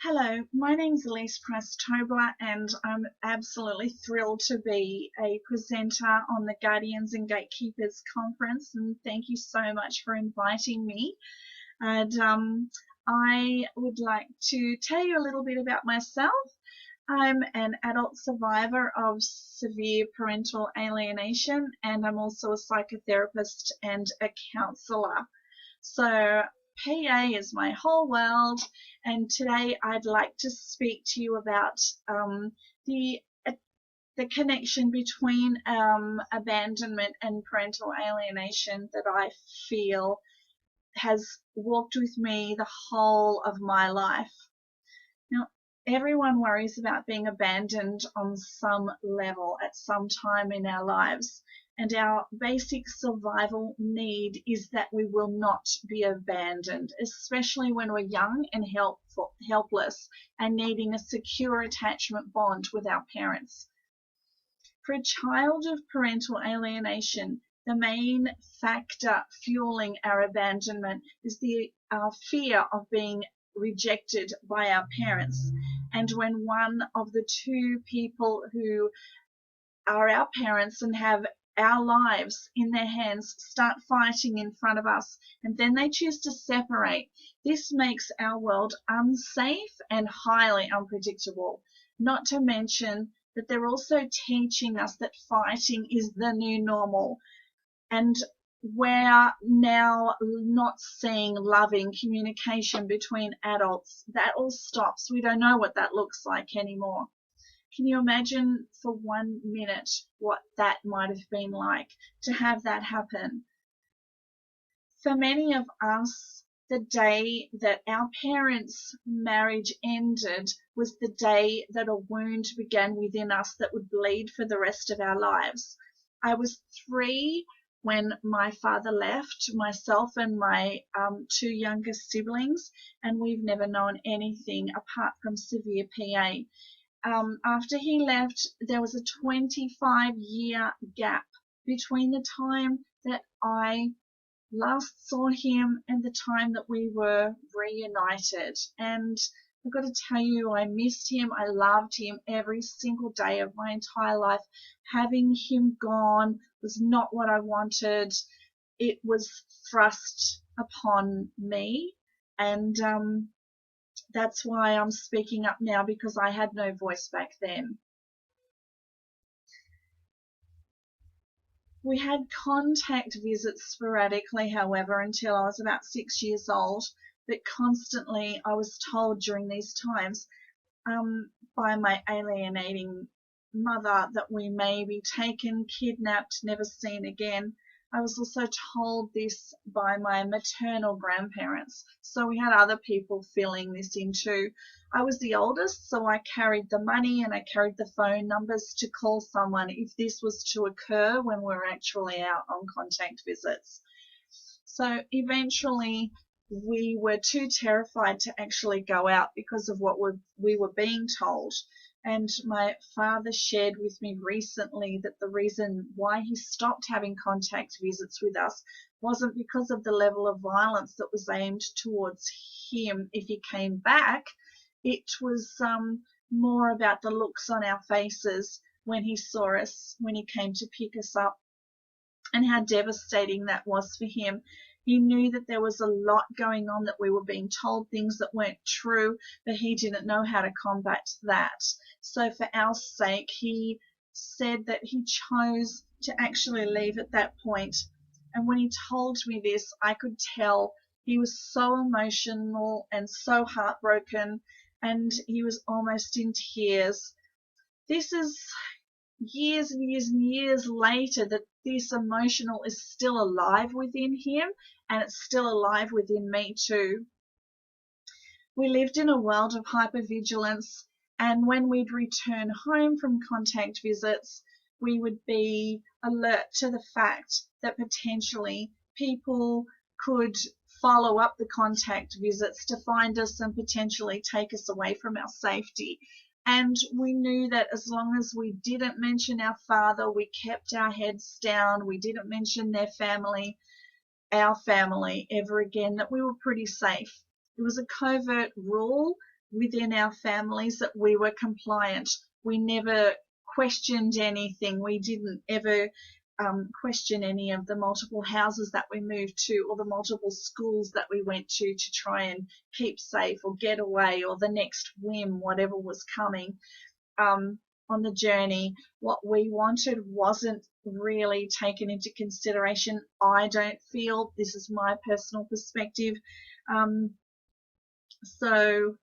Hello, my name's Alyse PriceTobler and I'm absolutely thrilled to be a presenter on the Guardians and Gatekeepers conference, and thank you so much for inviting me. And I would like to tell you a little bit about myself. I'm an adult survivor of severe parental alienation, and I'm also a psychotherapist and a counsellor. So PA is my whole world, and today I'd like to speak to you about the connection between abandonment and parental alienation that I feel has walked with me the whole of my life. Now, everyone worries about being abandoned on some level at some time in our lives, and our basic survival need is that we will not be abandoned, especially when we're young and helpless and needing a secure attachment bond with our parents. For a child of parental alienation, the main factor fueling our abandonment is our fear of being rejected by our parents. And when one of the two people who are our parents and have our lives in their hands start fighting in front of us, and then they choose to separate, this makes our world unsafe and highly unpredictable. Not to mention that they're also teaching us that fighting is the new normal, and we're now not seeing loving communication between adults. That all stops. We don't know what that looks like anymore. Can you imagine for 1 minute what that might have been like to have that happen? For many of us, the day that our parents' marriage ended was the day that a wound began within us that would bleed for the rest of our lives. I was 3 when my father left, myself and my 2 younger siblings, and we've never known anything apart from severe PA. After he left, there was a 25-year gap between the time that I last saw him and the time that we were reunited. And I've got to tell you, I missed him. I loved him every single day of my entire life. Having him gone was not what I wanted. It was thrust upon me, and that's why I'm speaking up now, because I had no voice back then. We had contact visits sporadically, however, until I was about 6 years old, but constantly I was told during these times by my alienating mother that we may be taken, kidnapped, never seen again. I was also told this by my maternal grandparents, so we had other people filling this in too. I was the oldest, so I carried the money and I carried the phone numbers to call someone if this was to occur when we were actually out on contact visits. So eventually we were too terrified to actually go out because of what we were being told. And my father shared with me recently that the reason why he stopped having contact visits with us wasn't because of the level of violence that was aimed towards him if he came back. It was more about the looks on our faces when he saw us, when he came to pick us up, and how devastating that was for him. He knew that there was a lot going on, that we were being told things that weren't true, but he didn't know how to combat that. So for our sake, he said that he chose to actually leave at that point. And when he told me this, I could tell he was so emotional and so heartbroken, and he was almost in tears. This is years and years and years later that this emotional is still alive within him, and it's still alive within me too. We lived in a world of hypervigilance, and when we'd return home from contact visits, we would be alert to the fact that potentially people could follow up the contact visits to find us and potentially take us away from our safety. And we knew that as long as we didn't mention our father, we kept our heads down, we didn't mention their family, our family ever again, that we were pretty safe. It was a covert rule within our families that we were compliant. We never questioned anything. We didn't ever question any of the multiple houses that we moved to or the multiple schools that we went to try and keep safe or get away or the next whim, whatever was coming on the journey. What we wanted wasn't really taken into consideration. I don't feel, this is my personal perspective. So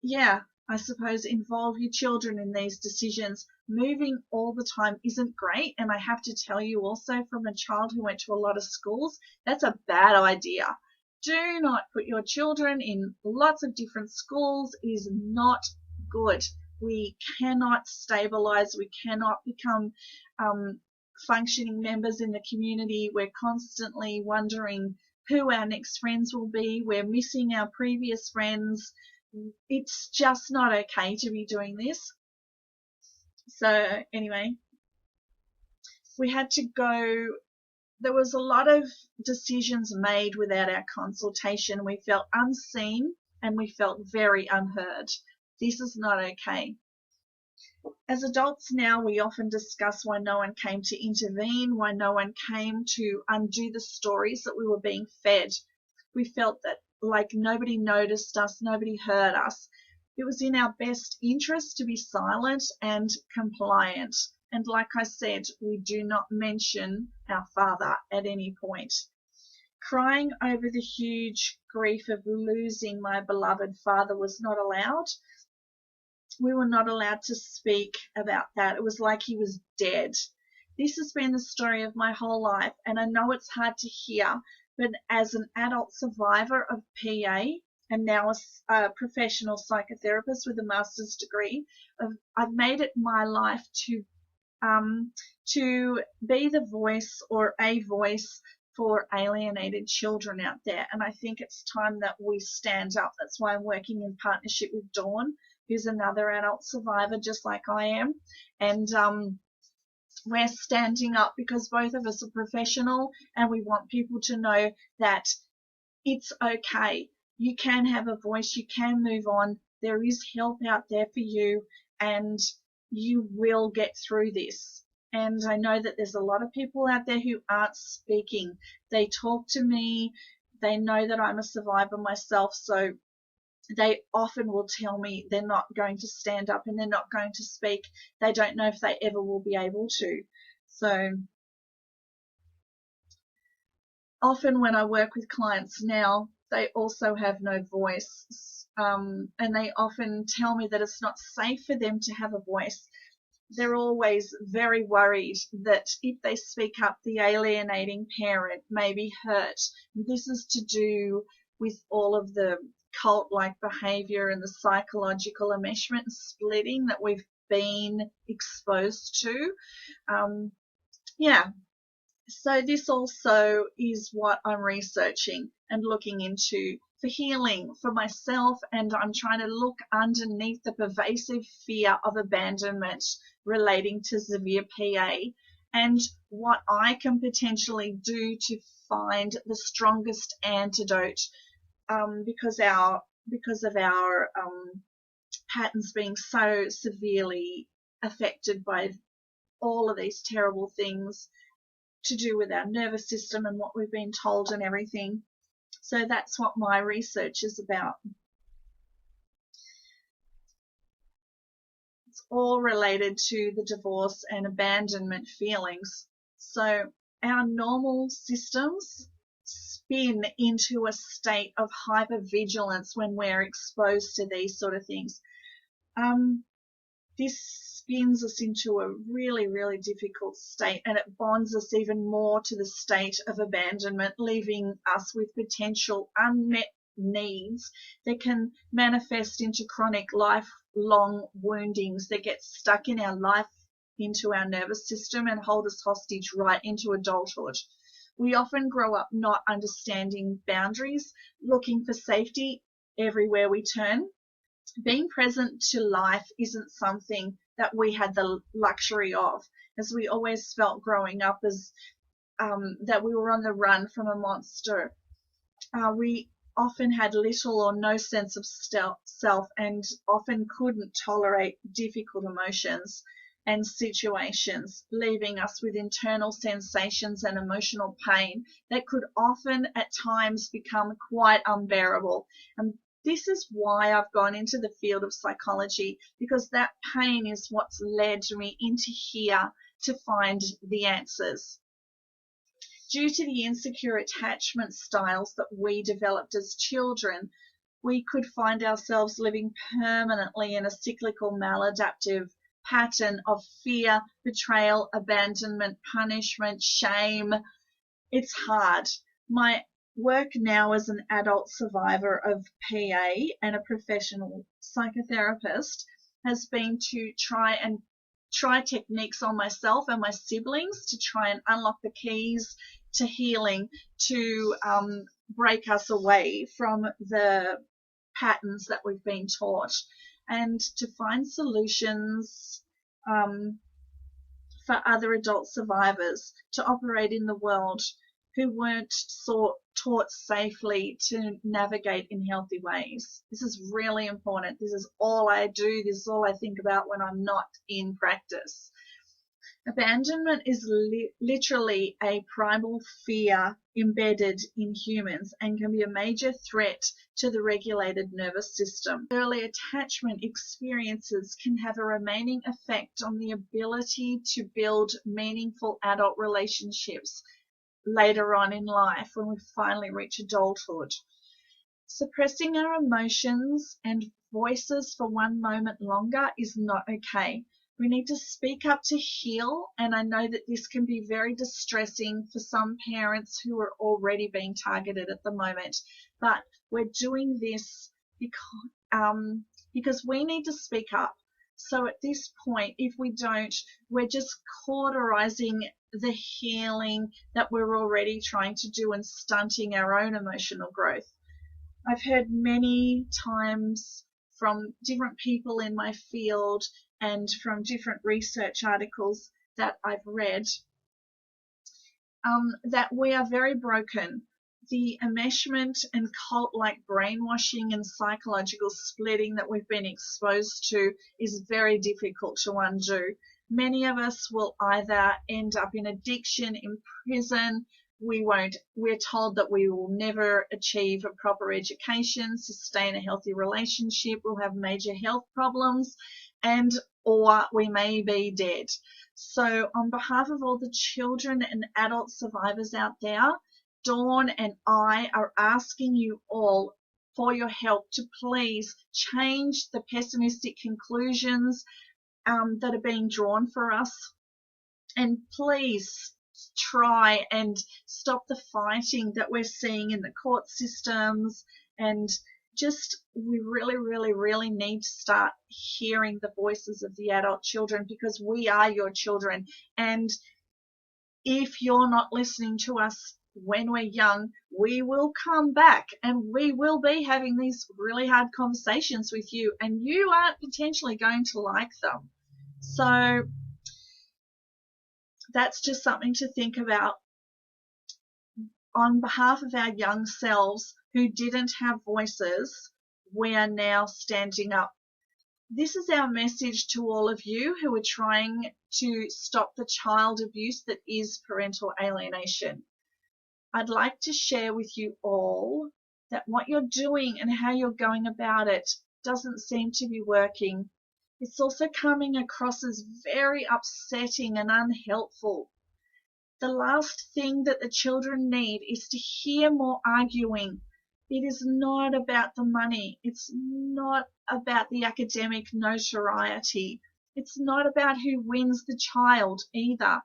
yeah, I suppose involve your children in these decisions. Moving all the time isn't great, and I have to tell you also from a child who went to a lot of schools, that's a bad idea. Do not put your children in lots of different schools. It is not good. We cannot stabilize. We cannot become functioning members in the community. We're constantly wondering who our next friends will be. We're missing our previous friends. It's just not okay to be doing this. So anyway, we had to go. There was a lot of decisions made without our consultation. We felt unseen and we felt very unheard. This is not okay. As adults now, we often discuss why no one came to intervene, why no one came to undo the stories that we were being fed. We felt that like nobody noticed us, nobody heard us. It was in our best interest to be silent and compliant. And like I said, we do not mention our father at any point. Crying over the huge grief of losing my beloved father was not allowed. We were not allowed to speak about that. It was like he was dead. This has been the story of my whole life, and I know it's hard to hear, but as an adult survivor of PA and now a professional psychotherapist with a master's degree, I've made it my life to be the voice or a voice for alienated children out there. And I think it's time that we stand up. That's why I'm working in partnership with Dawn, who's another adult survivor just like I am. And we're standing up because both of us are professional and we want people to know that it's okay. You can have a voice, you can move on. There is help out there for you and you will get through this. And I know that there's a lot of people out there who aren't speaking. They talk to me, they know that I'm a survivor myself, so they often will tell me they're not going to stand up and they're not going to speak. They don't know if they ever will be able to. So often when I work with clients now, they also have no voice, and they often tell me that it's not safe for them to have a voice. They're always very worried that if they speak up, the alienating parent may be hurt. This is to do with all of the cult-like behavior and the psychological enmeshment and splitting that we've been exposed to. So this also is what I'm researching and looking into for healing for myself, and I'm trying to look underneath the pervasive fear of abandonment relating to severe PA and what I can potentially do to find the strongest antidote because of our patterns being so severely affected by all of these terrible things to do with our nervous system and what we've been told and everything. So that's what my research is about. It's all related to the divorce and abandonment feelings. So our normal systems spin into a state of hypervigilance when we're exposed to these sort of things. This spins us into a really, really difficult state, and it bonds us even more to the state of abandonment, leaving us with potential unmet needs that can manifest into chronic lifelong woundings that get stuck in our life, into our nervous system, and hold us hostage right into adulthood. We often grow up not understanding boundaries, looking for safety everywhere we turn. Being present to life isn't something that we had the luxury of, as we always felt growing up as that we were on the run from a monster. We often had little or no sense of self and often couldn't tolerate difficult emotions and situations, leaving us with internal sensations and emotional pain that could often at times become quite unbearable. And this is why I've gone into the field of psychology, because that pain is what's led me into here to find the answers. Due to the insecure attachment styles that we developed as children, we could find ourselves living permanently in a cyclical maladaptive pattern of fear, betrayal, abandonment, punishment, shame. It's hard. My work now as an adult survivor of PA and a professional psychotherapist has been to try techniques on myself and my siblings to try and unlock the keys to healing, to break us away from the patterns that we've been taught, and to find solutions for other adult survivors to operate in the world who weren't taught safely to navigate in healthy ways. This is really important. This is all I do. This is all I think about when I'm not in practice. Abandonment is literally a primal fear embedded in humans and can be a major threat to the regulated nervous system. Early attachment experiences can have a remaining effect on the ability to build meaningful adult relationships later on in life when we finally reach adulthood. Suppressing our emotions and voices for one moment longer is not okay. We need to speak up to heal, and I know that this can be very distressing for some parents who are already being targeted at the moment, but we're doing this because we need to speak up. So at this point, if we don't, we're just cauterizing the healing that we're already trying to do and stunting our own emotional growth. I've heard many times from different people in my field and from different research articles that I've read that we are very broken. The enmeshment and cult-like brainwashing and psychological splitting that we've been exposed to is very difficult to undo. Many of us will either end up in addiction, in prison. We're told that we will never achieve a proper education, sustain a healthy relationship, we'll have major health problems, or we may be dead. So on behalf of all the children and adult survivors out there, Dawn and I are asking you all for your help to please change the pessimistic conclusions that are being drawn for us, and please try and stop the fighting that we're seeing in the court systems, and just we really need to start hearing the voices of the adult children, because we are your children. And if you're not listening to us when we're young, we will come back and we will be having these really hard conversations with you, and you aren't potentially going to like them. So that's just something to think about. On behalf of our young selves who didn't have voices, we are now standing up. This is our message to all of you who are trying to stop the child abuse that is parental alienation. I'd like to share with you all that what you're doing and how you're going about it doesn't seem to be working. It's also coming across as very upsetting and unhelpful. The last thing that the children need is to hear more arguing. It is not about the money. It's not about the academic notoriety. It's not about who wins the child either.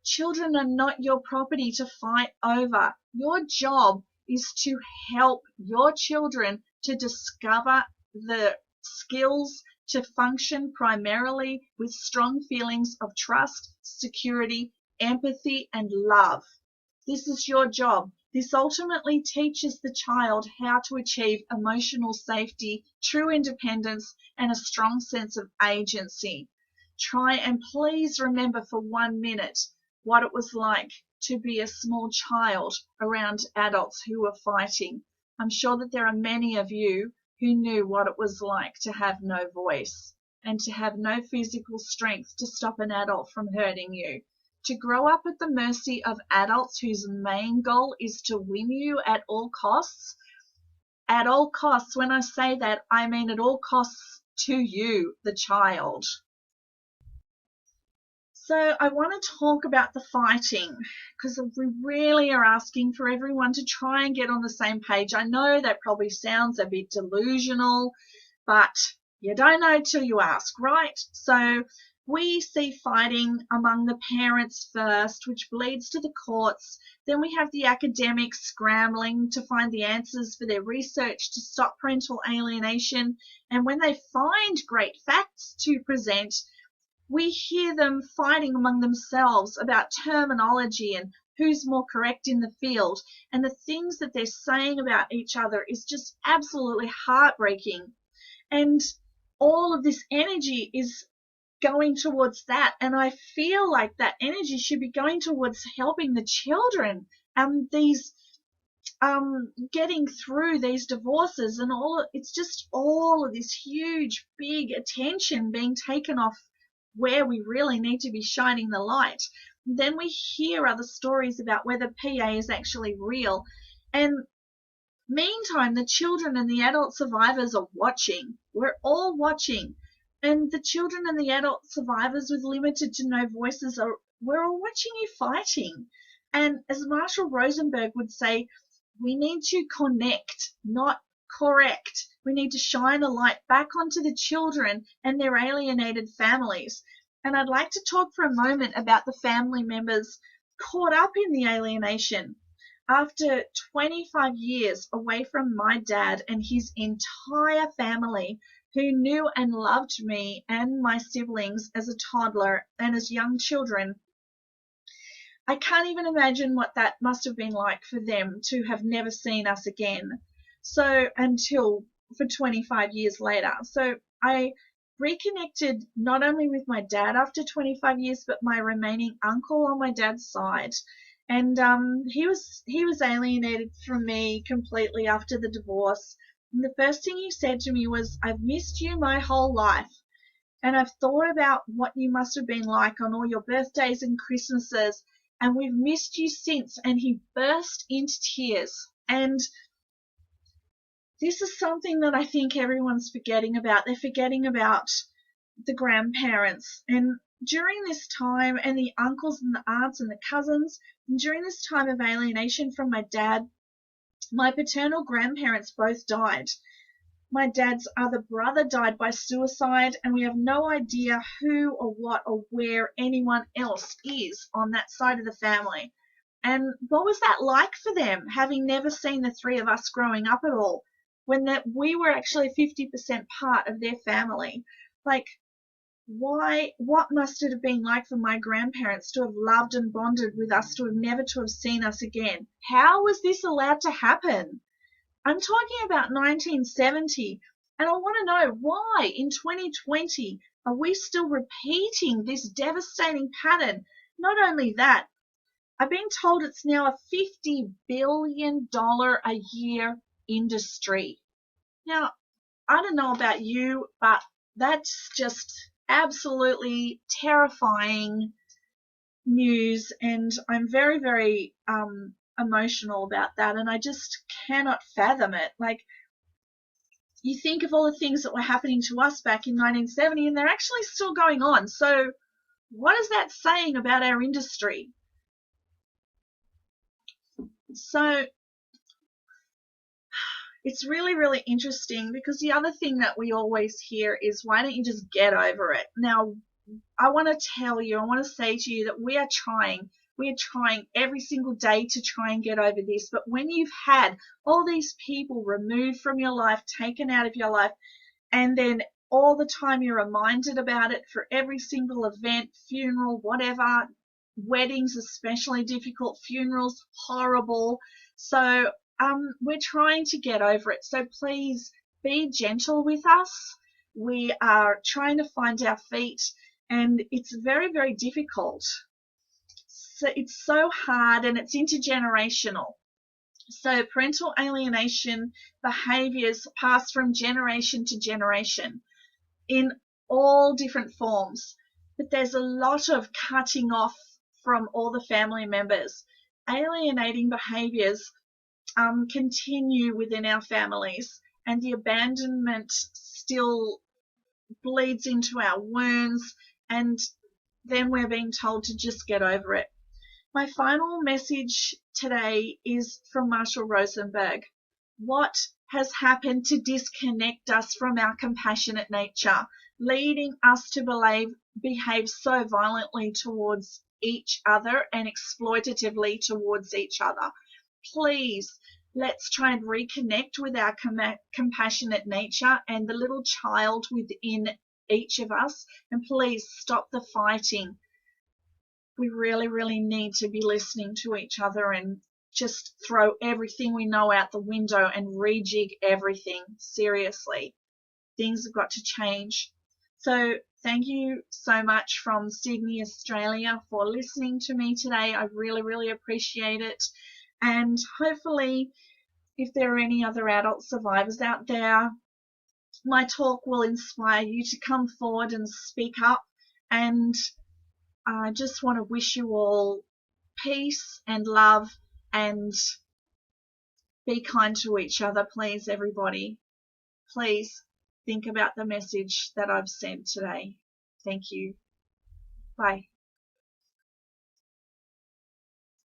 Children are not your property to fight over. Your job is to help your children to discover the skills to function primarily with strong feelings of trust, security, empathy, and love. This is your job. This ultimately teaches the child how to achieve emotional safety, true independence, and a strong sense of agency. Try and please remember for 1 minute what it was like to be a small child around adults who were fighting. I'm sure that there are many of you who knew what it was like to have no voice and to have no physical strength to stop an adult from hurting you, to grow up at the mercy of adults whose main goal is to win you at all costs. At all costs, when I say that, I mean at all costs to you, the child. So I want to talk about the fighting, because we really are asking for everyone to try and get on the same page. I know that probably sounds a bit delusional, but you don't know till you ask, right? So we see fighting among the parents first, which bleeds to the courts. Then we have the academics scrambling to find the answers for their research to stop parental alienation. And when they find great facts to present, we hear them fighting among themselves about terminology and who's more correct in the field. And the things that they're saying about each other is just absolutely heartbreaking. And all of this energy is going towards that. And I feel like that energy should be going towards helping the children and these getting through these divorces and it's just all of this huge, big attention being taken off where we really need to be shining the light. Then we hear other stories about whether PA is actually real. And meantime, the children and the adult survivors are watching. We're all watching. And the children and the adult survivors with limited to no voices, we're all watching you fighting. And as Marshall Rosenberg would say, we need to connect, not correct. We need to shine a light back onto the children and their alienated families. And I'd like to talk for a moment about the family members caught up in the alienation. After 25 years away from my dad and his entire family, who knew and loved me and my siblings as a toddler and as young children, I can't even imagine what that must have been like for them to have never seen us again. So until for 25 years later. So I reconnected not only with my dad after 25 years, but my remaining uncle on my dad's side. And he was alienated from me completely after the divorce. And the first thing he said to me was, "I've missed you my whole life. And I've thought about what you must have been like on all your birthdays and Christmases. And we've missed you since." And he burst into tears. And this is something that I think everyone's forgetting about. They're forgetting about the grandparents. And during this time, and the uncles and the aunts and the cousins, and during this time of alienation from my dad, my paternal grandparents both died. My dad's other brother died by suicide, and we have no idea who or what or where anyone else is on that side of the family. And what was that like for them, having never seen the three of us growing up at all, when we were actually 50% part of their family? Like, what must it have been like for my grandparents to have loved and bonded with us, to have never to have seen us again? How was this allowed to happen? I'm talking about 1970, and I want to know why in 2020 are we still repeating this devastating pattern? Not only that, I've been told it's now a $50 billion a year industry. Now, I don't know about you, but that's just absolutely terrifying news, and I'm very, very emotional about that, and I just cannot fathom it. Like, you think of all the things that were happening to us back in 1970, and they're actually still going on. So what is that saying about our industry? So it's really, really interesting, because the other thing that we always hear is, why don't you just get over it? Now, I want to tell you, I want to say to you that we are trying every single day to try and get over this. But when you've had all these people removed from your life, taken out of your life, and then all the time you're reminded about it for every single event, funeral, whatever, weddings especially difficult, funerals horrible. So we're trying to get over it. So please be gentle with us. We are trying to find our feet, and it's very, very difficult. So it's so hard, and it's intergenerational. So parental alienation behaviours pass from generation to generation in all different forms, but there's a lot of cutting off from all the family members. Alienating behaviours continue within our families, and the abandonment still bleeds into our wounds, and then we're being told to just get over it. My final message today is from Marshall Rosenberg. What has happened to disconnect us from our compassionate nature, leading us to behave so violently towards each other and exploitatively towards each other? Please, let's try and reconnect with our compassionate nature and the little child within each of us, and please stop the fighting. We really, really need to be listening to each other and just throw everything we know out the window and rejig everything. Seriously, things have got to change. So thank you so much from Sydney, Australia, for listening to me today. I really, really appreciate it. And hopefully, if there are any other adult survivors out there, my talk will inspire you to come forward and speak up. And I just want to wish you all peace and love, and be kind to each other, please, everybody. Please think about the message that I've sent today. Thank you. Bye.